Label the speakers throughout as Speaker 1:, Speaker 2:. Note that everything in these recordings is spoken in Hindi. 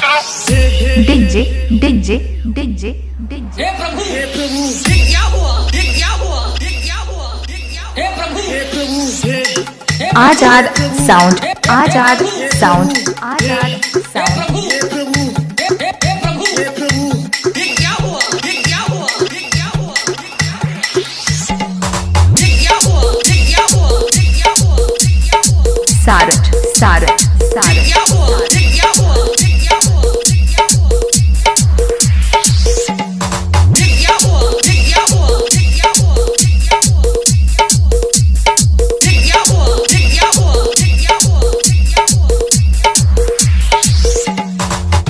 Speaker 1: DJ DJ DJ DJ.
Speaker 2: हे प्रभु ये क्या हुआ, ये क्या हुआ, ये क्या हुआ, हे प्रभु
Speaker 1: Azad sound, Azad sound, Azad sound.
Speaker 2: हे प्रभु ये क्या हुआ, ये क्या हुआ, ये क्या हुआ, ये क्या हुआ, ये क्या हुआ, ये क्या हुआ,
Speaker 1: सारठ सारठ सारठ।
Speaker 2: क्या हुआ, ये क्या हुआ, ये क्या हुआ, ये क्या हुआ, ये क्या हुआ, ये क्या हुआ, ये क्या हुआ, ये क्या हुआ, ये क्या हुआ।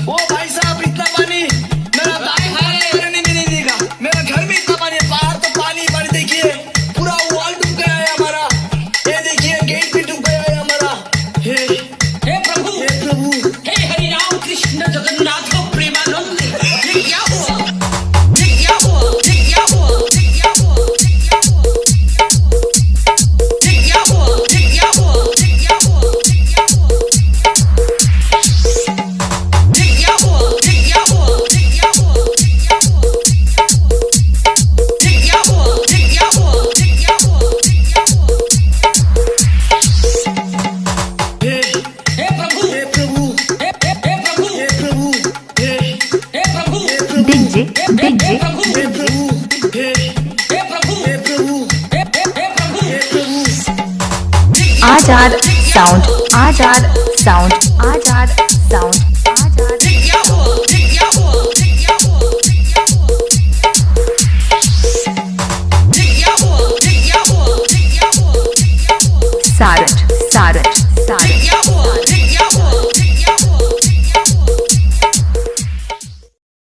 Speaker 3: ओ भाई साहब इतना पानी मेरा दाएं हाथ करने में नहीं देगा। मेरा घर में इतना पानी है, बाहर तो पानी पानी देखिए, पूरा वॉल डूब गया है हमारा। ये देखिए गेट भी डूब गया है हमारा। हे
Speaker 2: प्रभु हे हरि राम कृष्ण जगन्नाथ प्रेमानंद, ये क्या हुआ, ये क्या हुआ, ये क्या हुआ, ये क्या हुआ, ये क्या हुआ, ये क्या हुआ, ये क्या हुआ, ये क्या हुआ, ये क्या हुआ, ये क्या हुआ, ये क्या हुआ, ये क्या हुआ, ये क्या हुआ।
Speaker 3: हे
Speaker 2: प्रभु
Speaker 3: हे प्रभु
Speaker 2: हे प्रभु
Speaker 3: हे प्रभु हे
Speaker 2: हे प्रभु
Speaker 1: डीजे डीजे
Speaker 3: हे प्रभु हे
Speaker 2: हे प्रभु
Speaker 3: हे प्रभु
Speaker 2: हे प्रभु
Speaker 3: हे प्रभु।
Speaker 1: Azad sound, Azad sound, Azad sound, आजाद।
Speaker 2: ये क्या हुआ,